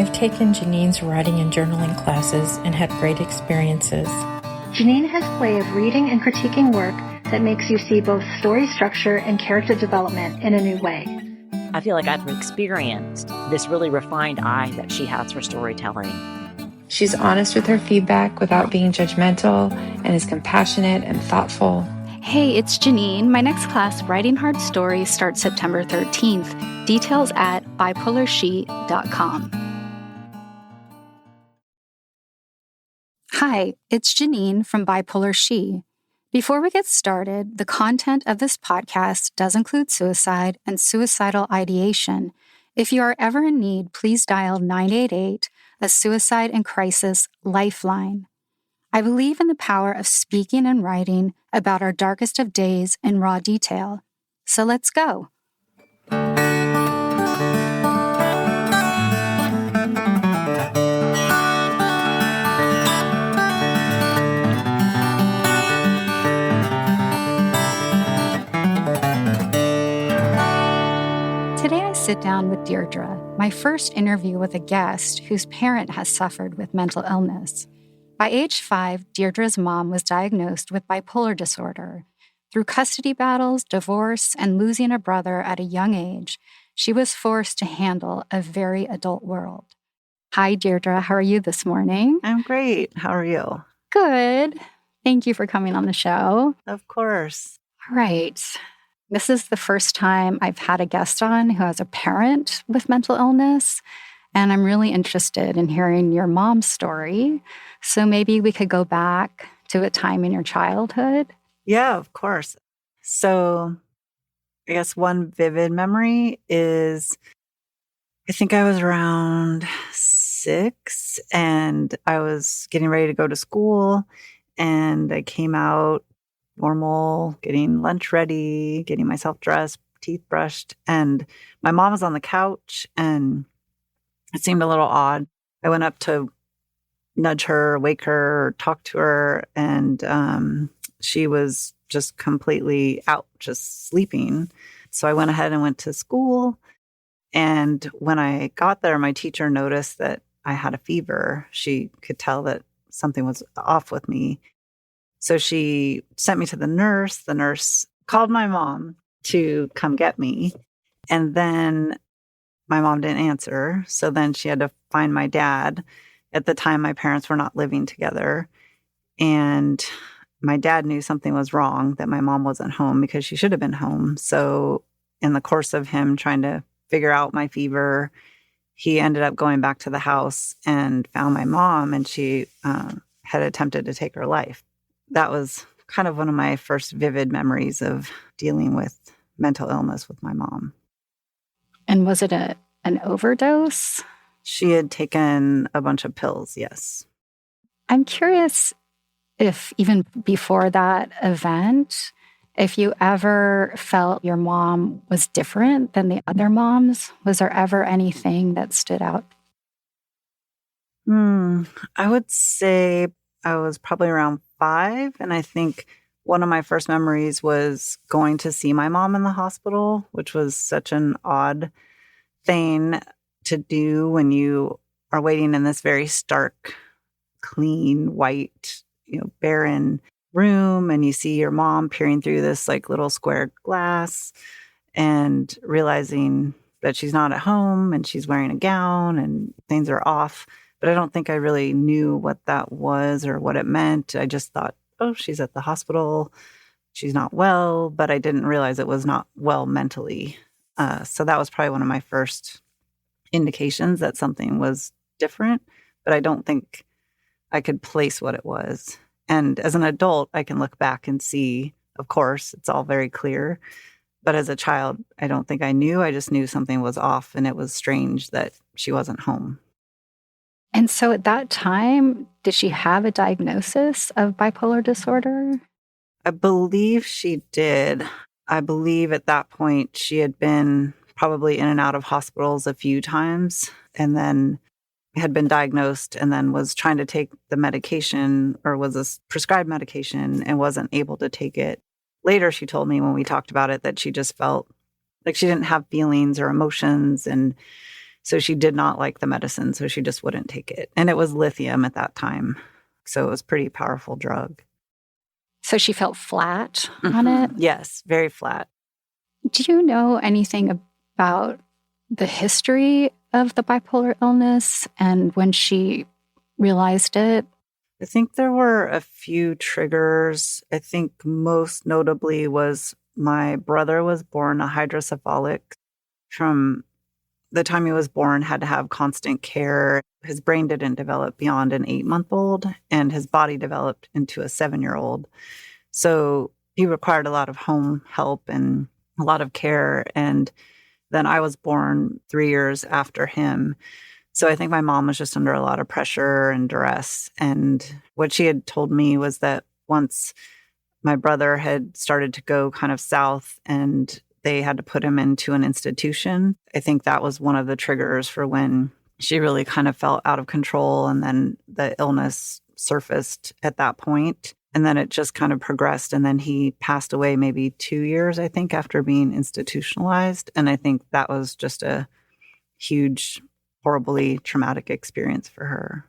I've taken Janine's writing and journaling classes and had great experiences. Janine has a way of reading and critiquing work that makes you see both story structure and character development in a new way. I feel like I've experienced this really refined eye that she has for storytelling. She's honest with her feedback without being judgmental and is compassionate and thoughtful. Hey, it's Janine. My next class, Writing Hard Stories, starts September 13th. Details at bipolarshe.com. Hi, it's Janine from Bipolar She. Before we get started, the content of this podcast does include suicide and suicidal ideation. If you are ever in need, please dial 988, a suicide and crisis lifeline. I believe in the power of speaking and writing about our darkest of days in raw detail. So let's go. Today I sit down with Deirdre, my first interview with a guest whose parent has suffered with mental illness. By age 5, Deirdre's mom was diagnosed with bipolar disorder. Through custody battles, divorce, and losing a brother at a young age, she was forced to handle a very adult world. Hi, Deirdre. How are you this morning? I'm great. How are you? Good. Thank you for coming on the show. Of course. All right. This is the first time I've had a guest on who has a parent with mental illness, and I'm really interested in hearing your mom's story. So maybe we could go back to a time in your childhood. Yeah, of course. So I guess one vivid memory is I think I was around 6 and I was getting ready to go to school, and I came out normal, getting lunch ready, getting myself dressed, teeth brushed, and my mom was on the couch and it seemed a little odd. I went up to nudge her, wake her, or talk to her, and she was just completely out, just sleeping. So I went ahead and went to school, and when I got there, my teacher noticed that I had a fever. She could tell that something was off with me. So she sent me to the nurse. The nurse called my mom to come get me, and then my mom didn't answer. So then she had to find my dad. At the time, my parents were not living together. And my dad knew something was wrong, that my mom wasn't home because she should have been home. So in the course of him trying to figure out my fever, he ended up going back to the house and found my mom, and she had attempted to take her life. That was kind of one of my first vivid memories of dealing with mental illness with my mom. And was it an overdose? She had taken a bunch of pills, yes. I'm curious if even before that event, if you ever felt your mom was different than the other moms. Was there ever anything that stood out? I would say I was probably around 5, and I think one of my first memories was going to see my mom in the hospital, which was such an odd thing to do when you are waiting in this very stark, clean, white, barren room, and you see your mom peering through this like little square glass and realizing that she's not at home and she's wearing a gown and things are off. But I don't think I really knew what that was or what it meant. I just thought, oh, she's at the hospital. She's not well, but I didn't realize it was not well mentally. So that was probably one of my first indications that something was different, but I don't think I could place what it was. And as an adult, I can look back and see, of course, it's all very clear. But as a child, I don't think I knew. I just knew something was off, and it was strange that she wasn't home. And so at that time, did she have a diagnosis of bipolar disorder? I believe she did. I believe at that point she had been probably in and out of hospitals a few times, and then had been diagnosed and then was trying to take the medication, or was a prescribed medication, and wasn't able to take it. Later, she told me when we talked about it that she just felt like she didn't have feelings or emotions, and So she did not like the medicine, so she just wouldn't take it. And it was lithium at that time. So it was a pretty powerful drug. So she felt flat on it? Yes, very flat. Do you know anything about the history of the bipolar illness and when she realized it? I think there were a few triggers. I think most notably was my brother was born a hydrocephalic. From the time he was born, had to have constant care. His brain didn't develop beyond an 8-month-old, and his body developed into a 7-year-old. So he required a lot of home help and a lot of care. And then I was born 3 years after him. So I think my mom was just under a lot of pressure and duress. And what she had told me was that once my brother had started to go kind of south and they had to put him into an institution, I think that was one of the triggers for when she really kind of felt out of control. And then the illness surfaced at that point. And then it just kind of progressed. And then he passed away maybe 2 years, I think, after being institutionalized. And I think that was just a huge, horribly traumatic experience for her.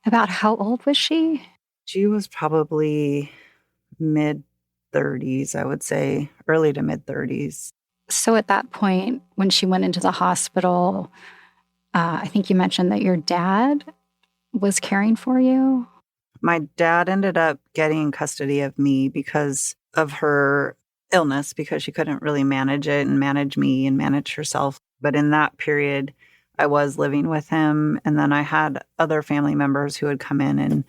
About how old was she? She was probably mid-30s, I would say, early to mid-30s. So at that point, when she went into the hospital, I think you mentioned that your dad was caring for you. My dad ended up getting custody of me because of her illness, because she couldn't really manage it and manage me and manage herself. But in that period, I was living with him. And then I had other family members who would come in and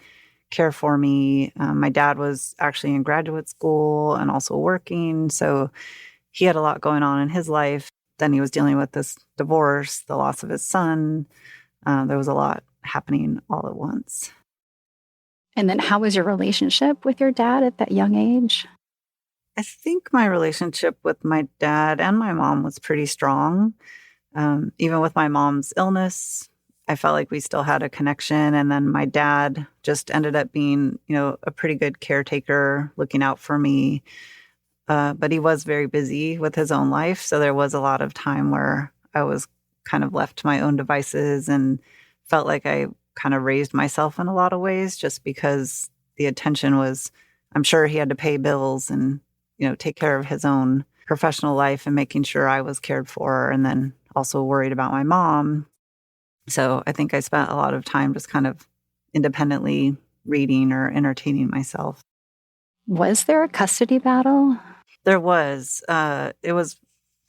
care for me. My dad was actually in graduate school and also working. So he had a lot going on in his life. Then he was dealing with this divorce, the loss of his son. There was a lot happening all at once. And then how was your relationship with your dad at that young age? I think my relationship with my dad and my mom was pretty strong. Even with my mom's illness, I felt like we still had a connection. And then my dad just ended up being, a pretty good caretaker, looking out for me. But he was very busy with his own life. So there was a lot of time where I was kind of left to my own devices and felt like I kind of raised myself in a lot of ways, just because the attention was, I'm sure he had to pay bills and, take care of his own professional life and making sure I was cared for, and then also worried about my mom. So I think I spent a lot of time just kind of independently reading or entertaining myself. Was there a custody battle? There was. It was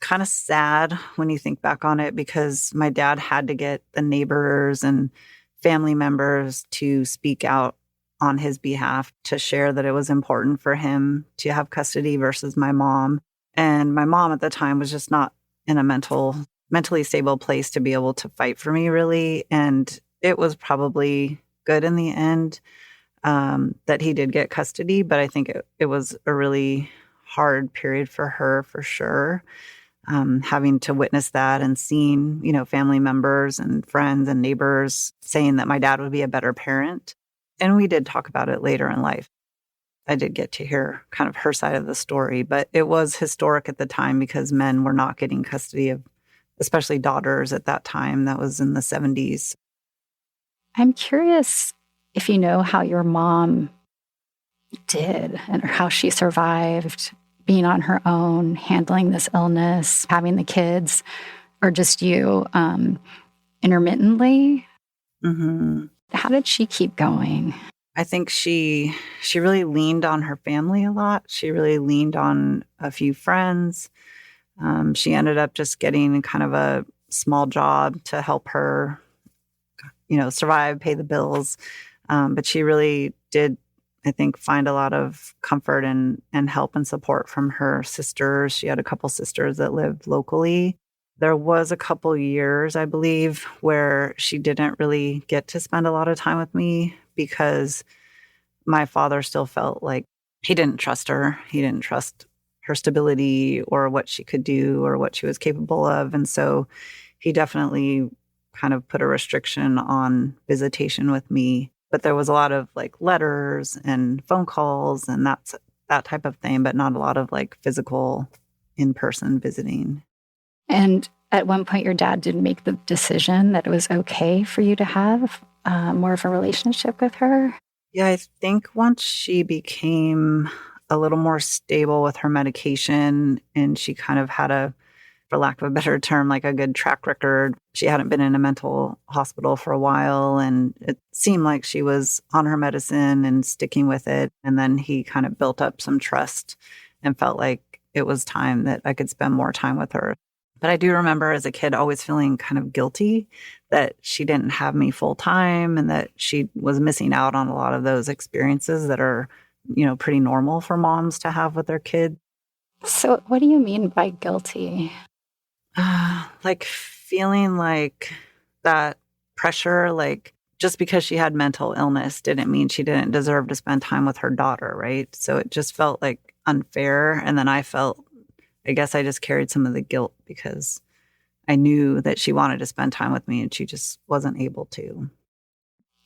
kind of sad when you think back on it, because my dad had to get the neighbors and family members to speak out on his behalf, to share that it was important for him to have custody versus my mom. And my mom at the time was just not in a mentally stable place to be able to fight for me, really. And it was probably good in the end that he did get custody. But I think it was a really hard period for her, for sure. Having to witness that and seeing, family members and friends and neighbors saying that my dad would be a better parent. And we did talk about it later in life. I did get to hear kind of her side of the story, but it was historic at the time because men were not getting custody of, especially daughters at that time. That was in the 70s. I'm curious if you know how your mom did and how she survived being on her own, handling this illness, having the kids, or just you intermittently. Mm-hmm. How did she keep going? I think she really leaned on her family a lot. She really leaned on a few friends. She ended up just getting kind of a small job to help her, survive, pay the bills. But she really did, I think, find a lot of comfort and help and support from her sisters. She had a couple sisters that lived locally. There was a couple years, I believe, where she didn't really get to spend a lot of time with me because my father still felt like he didn't trust her. He didn't trust her stability or what she could do or what she was capable of. And so he definitely kind of put a restriction on visitation with me. But there was a lot of letters and phone calls and that type of thing, but not a lot of physical in-person visiting. And at one point your dad did make the decision that it was okay for you to have more of a relationship with her? Yeah, I think once she became a little more stable with her medication and she kind of had for lack of a better term, like a good track record. She hadn't been in a mental hospital for a while, and it seemed like she was on her medicine and sticking with it. And then he kind of built up some trust and felt like it was time that I could spend more time with her. But I do remember as a kid always feeling kind of guilty that she didn't have me full time and that she was missing out on a lot of those experiences that are, pretty normal for moms to have with their kid. So what do you mean by guilty? Like feeling like that pressure, like just because she had mental illness didn't mean she didn't deserve to spend time with her daughter, right? So it just felt like unfair. And then I guess I just carried some of the guilt because I knew that she wanted to spend time with me and she just wasn't able to.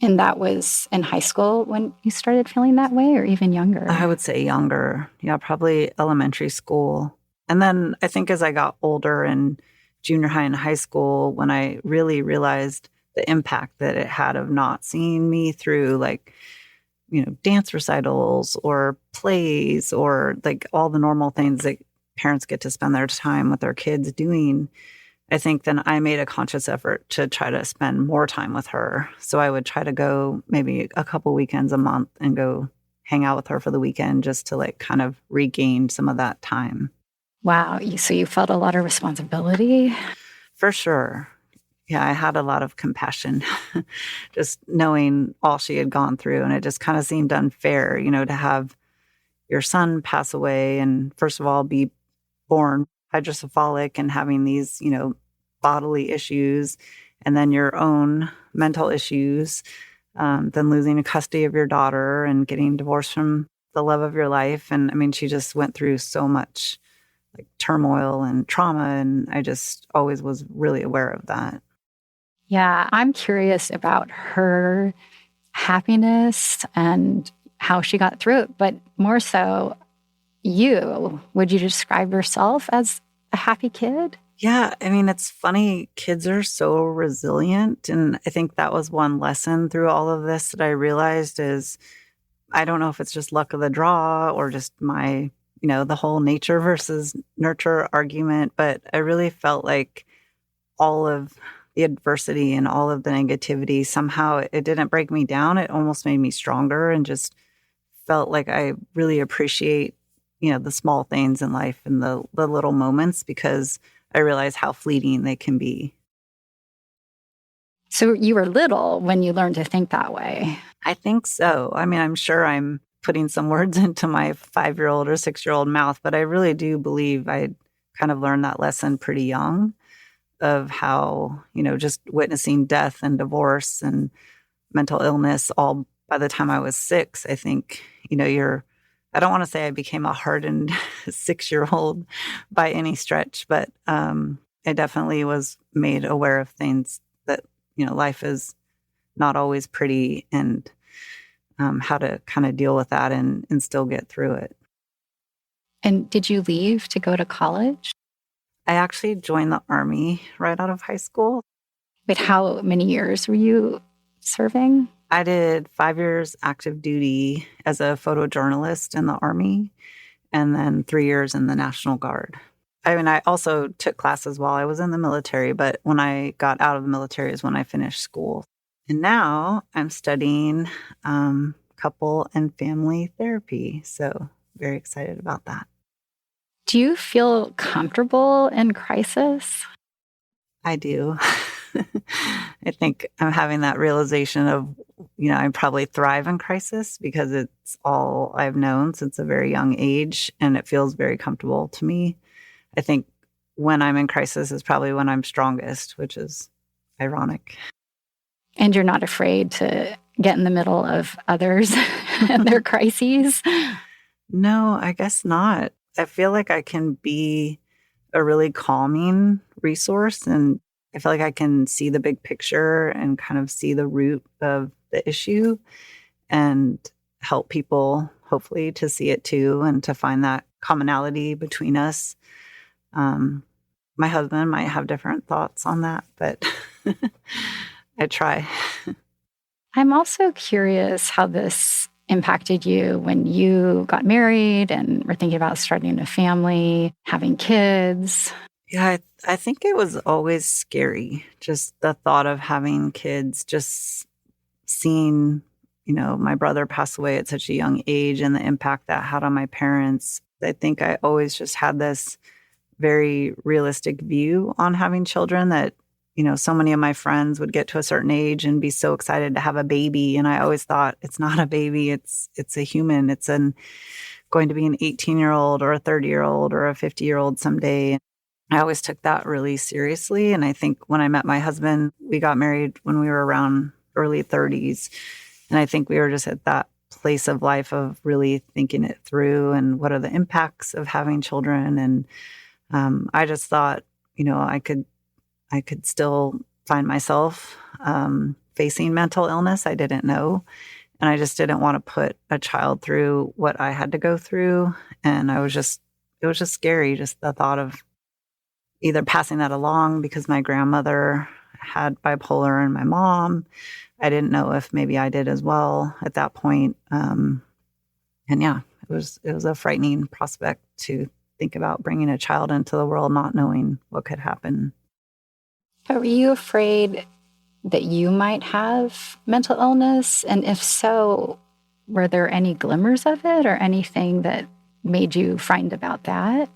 And that was in high school when you started feeling that way, or even younger? I would say younger. Yeah, probably elementary school. And then I think as I got older in junior high and high school, when I really realized the impact that it had of not seeing me through dance recitals or plays or like all the normal things that parents get to spend their time with their kids doing, I think then I made a conscious effort to try to spend more time with her. So I would try to go maybe a couple weekends a month and go hang out with her for the weekend just to kind of regain some of that time. Wow. So you felt a lot of responsibility? For sure. Yeah, I had a lot of compassion just knowing all she had gone through. And it just kind of seemed unfair, to have your son pass away and first of all, be born hydrocephalic and having these, bodily issues and then your own mental issues, then losing custody of your daughter and getting divorced from the love of your life. And I mean, she just went through so much turmoil and trauma. And I just always was really aware of that. Yeah, I'm curious about her happiness and how she got through it, but more so would you describe yourself as a happy kid? Yeah, I mean, it's funny. Kids are so resilient. And I think that was one lesson through all of this that I realized is, I don't know if it's just luck of the draw or just my the whole nature versus nurture argument, but I really felt like all of the adversity and all of the negativity, somehow it didn't break me down. It almost made me stronger and just felt like I really appreciate, the small things in life and the little moments because I realize how fleeting they can be. So you were little when you learned to think that way. I think so. I mean, I'm sure I'm putting some words into my 5-year-old or 6-year-old mouth, but I really do believe I kind of learned that lesson pretty young of how, just witnessing death and divorce and mental illness all by the time I was 6, I think, I don't want to say I became a hardened 6-year-old by any stretch, but I definitely was made aware of things that, life is not always pretty and how to kind of deal with that and still get through it. And did you leave to go to college? I actually joined the Army right out of high school. Wait, how many years were you serving? I did 5 years active duty as a photojournalist in the Army and then 3 years in the National Guard. I mean, I also took classes while I was in the military, but when I got out of the military is when I finished school. And now I'm studying couple and family therapy. So very excited about that. Do you feel comfortable in crisis? I do. I think I'm having that realization of, I probably thrive in crisis because it's all I've known since a very young age and it feels very comfortable to me. I think when I'm in crisis is probably when I'm strongest, which is ironic. And you're not afraid to get in the middle of others and their crises? No, I guess not. I feel like I can be a really calming resource and I feel like I can see the big picture and kind of see the root of the issue and help people hopefully to see it too and to find that commonality between us. my husband might have different thoughts on that, but I try. I'm also curious how this impacted you when you got married and were thinking about starting a family, having kids. Yeah, I think it was always scary. Just the thought of having kids, just seeing, my brother pass away at such a young age and the impact that had on my parents. I think I always just had this very realistic view on having children that, so many of my friends would get to a certain age and be so excited to have a baby. And I always thought it's not a baby. It's a human. It's going to be an 18-year-old or a 30-year-old or a 50-year-old someday. I always took that really seriously. And I think when I met my husband, we got married when we were around early 30s. And I think we were just at that place of life of really thinking it through and what are the impacts of having children. And I just thought, I could still find myself facing mental illness. I didn't know. And I just didn't want to put a child through what I had to go through. And it was just scary, just the thought of either passing that along because my grandmother had bipolar and my mom. I didn't know if maybe I did as well at that point. And yeah, it was a frightening prospect to think about bringing a child into the world, not knowing what could happen. But were you afraid that you might have mental illness? And if so, were there any glimmers of it or anything that made you frightened about that?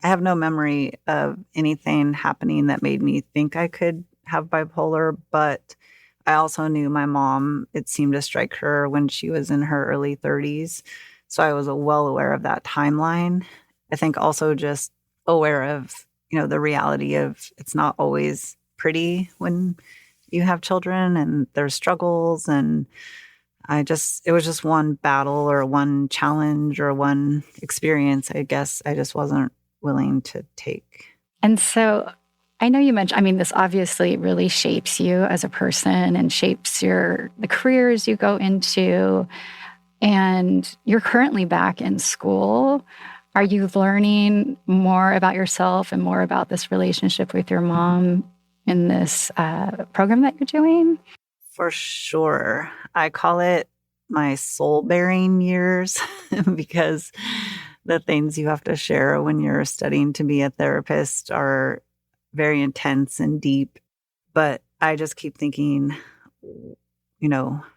I have no memory of anything happening that made me think I could have bipolar, but I also knew my mom, it seemed to strike her when she was in her early 30s. So I was well aware of that timeline. I think also just aware of, the reality of it's not always pretty when you have children and there's struggles. And it was just one battle or one challenge or one experience, I guess I just wasn't willing to take. And so I know you mentioned, this obviously really shapes you as a person and shapes the careers you go into. And you're currently back in school. Are you learning more about yourself and more about this relationship with your mom in this program that you're doing? For sure. I call it my soul-bearing years because the things you have to share when you're studying to be a therapist are very intense and deep. But I just keep thinking,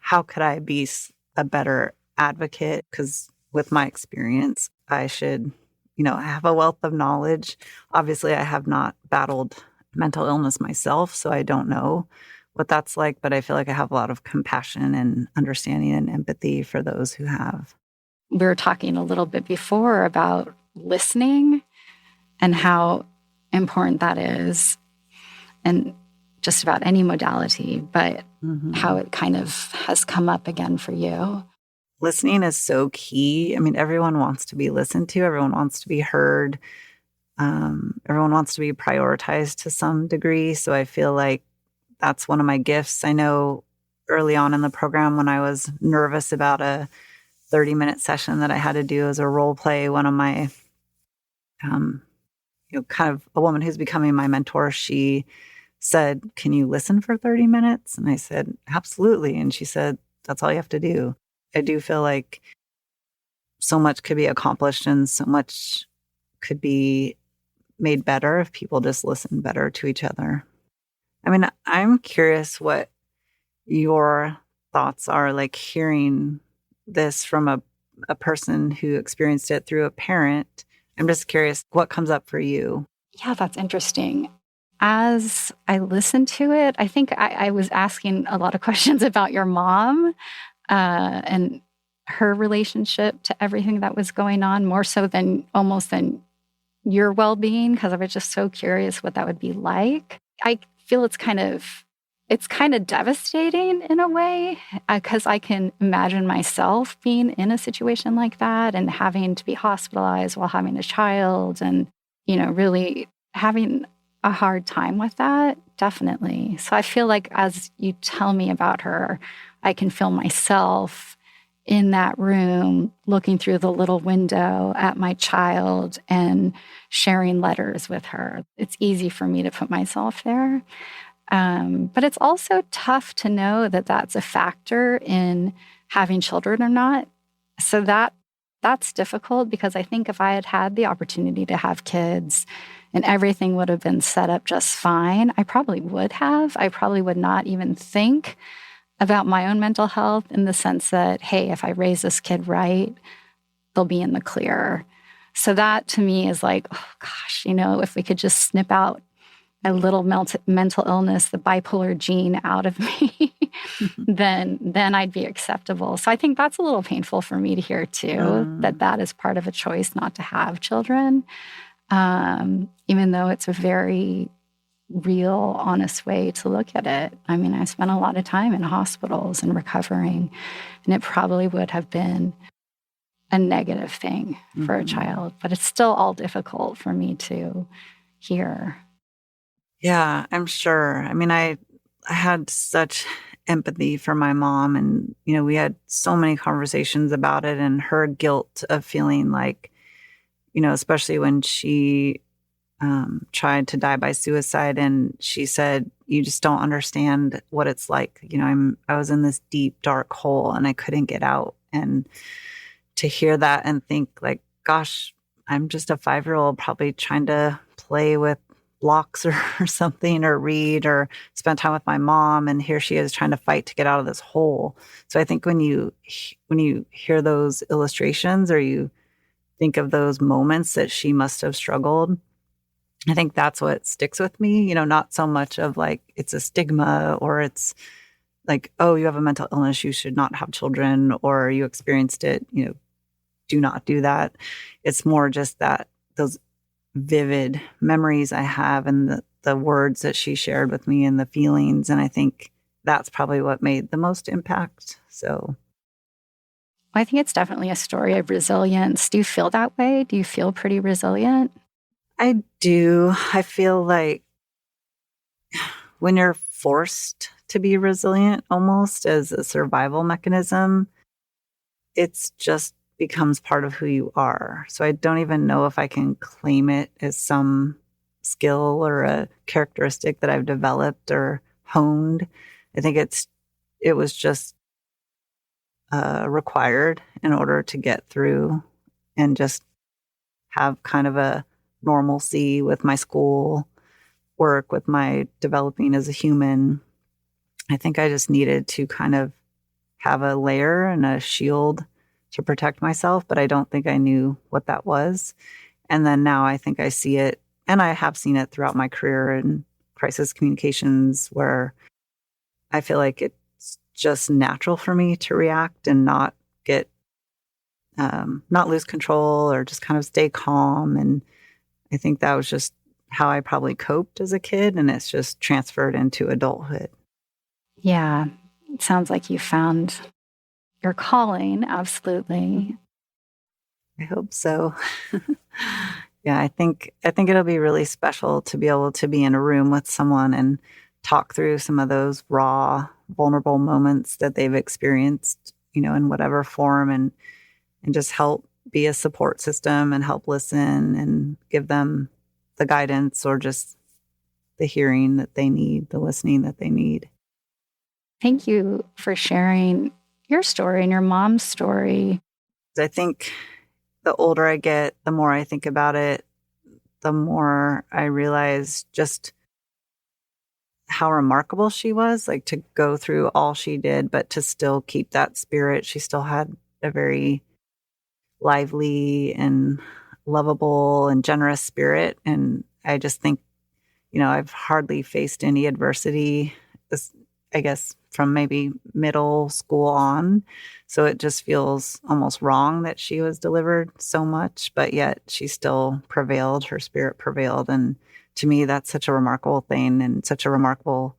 how could I be a better advocate? Because with my experience, I should, have a wealth of knowledge. Obviously, I have not battled mental illness myself, so I don't know what that's like, but I feel like I have a lot of compassion and understanding and empathy for those who have. We were talking a little bit before about listening and how important that is, and just about any modality, but how it kind of has come up again for you. Listening is so key. Everyone wants to be listened to. Everyone wants to be heard. Everyone wants to be prioritized to some degree. So I feel like that's one of my gifts. I know early on in the program when I was nervous about a 30-minute session that I had to do as a role play, one of my, kind of a woman who's becoming my mentor, she said, "Can you listen for 30 minutes?" And I said, "Absolutely." And she said, "That's all you have to do." I do feel like so much could be accomplished and so much could be made better if people just listen better to each other. I'm curious what your thoughts are, like hearing this from a person who experienced it through a parent. I'm just curious what comes up for you. Yeah, that's interesting. As I listened to it, I think I was asking a lot of questions about your mom and her relationship to everything that was going on, more so than your well-being, because I was just so curious what that would be like. I feel it's kind of devastating in a way, because I can imagine myself being in a situation like that and having to be hospitalized while having a child and, really having a hard time with that, definitely. So I feel like as you tell me about her, I can feel myself in that room looking through the little window at my child and sharing letters with her. It's easy for me to put myself there. But it's also tough to know that that's a factor in having children or not. So that's difficult, because I think if I had had the opportunity to have kids and everything would have been set up just fine, I probably would have. I probably would not even think about my own mental health, in the sense that, hey, if I raise this kid right, they'll be in the clear. So that to me is like, oh gosh, if we could just snip out a little mental illness, the bipolar gene out of me, then I'd be acceptable. So I think that's a little painful for me to hear too, that is part of a choice not to have children, even though it's a very real, honest way to look at it. I mean, I spent a lot of time in hospitals and recovering, and it probably would have been a negative thing for a child, but it's still all difficult for me to hear. Yeah, I'm sure. I mean, I had such empathy for my mom, and, we had so many conversations about it, and her guilt of feeling like, especially when she tried to die by suicide, and she said, you just don't understand what it's like. I was in this deep, dark hole and I couldn't get out. And to hear that and think like, gosh, I'm just a 5-year-old probably trying to play with blocks or something, or read, or spend time with my mom, and here she is trying to fight to get out of this hole. So I think when you hear those illustrations, or you think of those moments that she must have struggled, I think that's what sticks with me. Not so much of like it's a stigma, or it's like, oh, you have a mental illness, you should not have children, or you experienced it, do not do that. It's more just that those vivid memories I have, and the words that she shared with me, and the feelings. And I think that's probably what made the most impact. So I think it's definitely a story of resilience. Do you feel that way? Do you feel pretty resilient? I do. I feel like when you're forced to be resilient almost as a survival mechanism, it's just becomes part of who you are. So I don't even know if I can claim it as some skill or a characteristic that I've developed or honed. I think it was just required in order to get through and just have kind of a normalcy with my school work, with my developing as a human. I think I just needed to kind of have a layer and a shield to protect myself, but I don't think I knew what that was. And then now I think I see it, and I have seen it throughout my career in crisis communications, where I feel like it's just natural for me to react and not get, not lose control, or just kind of stay calm. And I think that was just how I probably coped as a kid, and it's just transferred into adulthood. Yeah, it sounds like you found your calling. Absolutely. I hope so. Yeah, I think it'll be really special to be able to be in a room with someone and talk through some of those raw, vulnerable moments that they've experienced, in whatever form, and just help be a support system and help listen and give them the guidance, or just the hearing that they need, the listening that they need. Thank you for sharing your story and your mom's story. I think the older I get, the more I think about it, the more I realize just how remarkable she was, like to go through all she did, but to still keep that spirit. She still had a very lively and lovable and generous spirit. And I just think, I've hardly faced any adversity, I guess, from maybe middle school on. So it just feels almost wrong that she was delivered so much, but yet she still prevailed. Her spirit prevailed. And to me, that's such a remarkable thing, and such a remarkable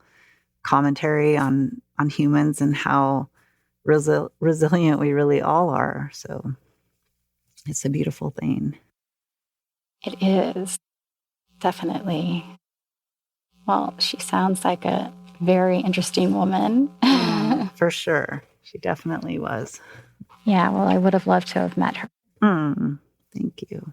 commentary on humans and how resilient we really all are. So it's a beautiful thing. It is, definitely. Well, she sounds like a very interesting woman. For sure. She definitely was. Yeah, well, I would have loved to have met her. Thank you.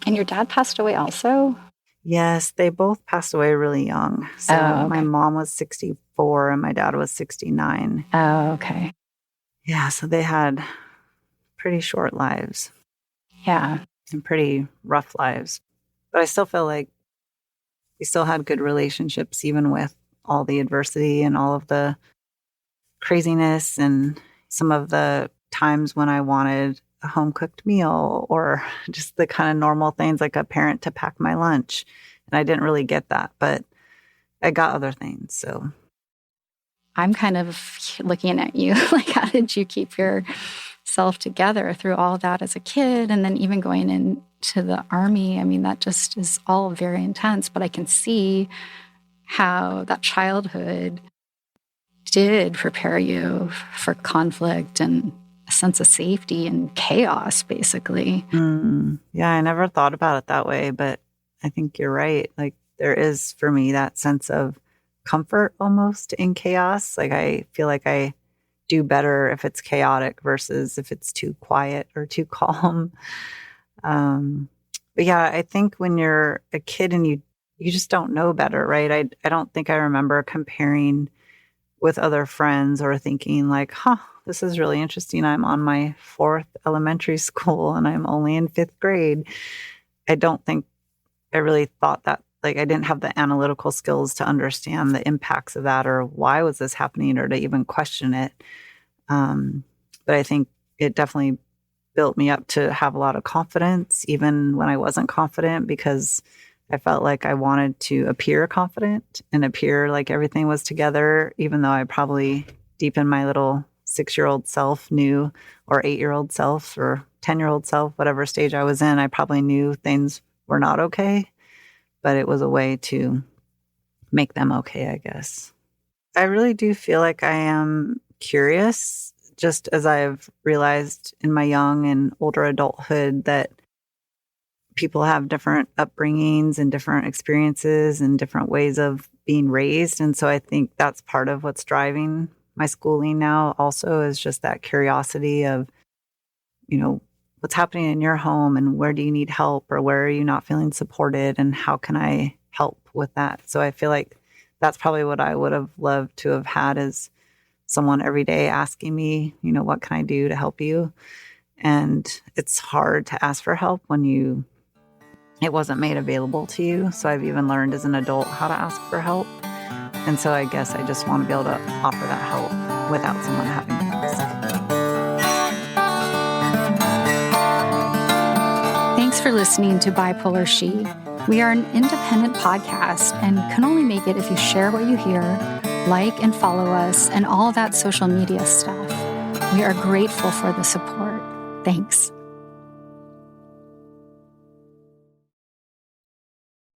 And your dad passed away also? Yes, they both passed away really young. So my mom was 64 and my dad was 69. Oh, okay. Yeah, so they had pretty short lives. Yeah. And pretty rough lives. But I still feel like we still had good relationships, even with all the adversity and all of the craziness and some of the times when I wanted a home cooked meal or just the kind of normal things like a parent to pack my lunch. And I didn't really get that, but I got other things. So I'm kind of looking at you like, how did you keep yourself together through all that as a kid? And then even going into the Army, I mean, that just is all very intense, but I can see how that childhood did prepare you for conflict and a sense of safety and chaos, basically. Yeah, I never thought about it that way, but I think you're right. Like there is for me that sense of comfort almost in chaos. Like I feel like I do better if it's chaotic versus if it's too quiet or too calm. But yeah, I think when you're a kid and you just don't know better, right? I don't think I remember comparing with other friends or thinking like, this is really interesting. I'm on my 4th elementary school and I'm only in 5th grade. I don't think I really thought that, like I didn't have the analytical skills to understand the impacts of that or why was this happening or to even question it. But I think it definitely built me up to have a lot of confidence, even when I wasn't confident, because I felt like I wanted to appear confident and appear like everything was together, even though I probably deep in my little 6-year-old self knew, or 8-year-old self or 10-year-old self, whatever stage I was in, I probably knew things were not okay, but it was a way to make them okay, I guess. I really do feel like I am curious, just as I've realized in my young and older adulthood that people have different upbringings and different experiences and different ways of being raised. And so I think that's part of what's driving my schooling now also is just that curiosity of, what's happening in your home and where do you need help or where are you not feeling supported and how can I help with that? So I feel like that's probably what I would have loved to have had is someone every day asking me, what can I do to help you? And it's hard to ask for help when it wasn't made available to you. So I've even learned as an adult how to ask for help. And so I guess I just want to be able to offer that help without someone having to ask. Thanks for listening to Bipolar She. We are an independent podcast and can only make it if you share what you hear, like and follow us, and all that social media stuff. We are grateful for the support. Thanks.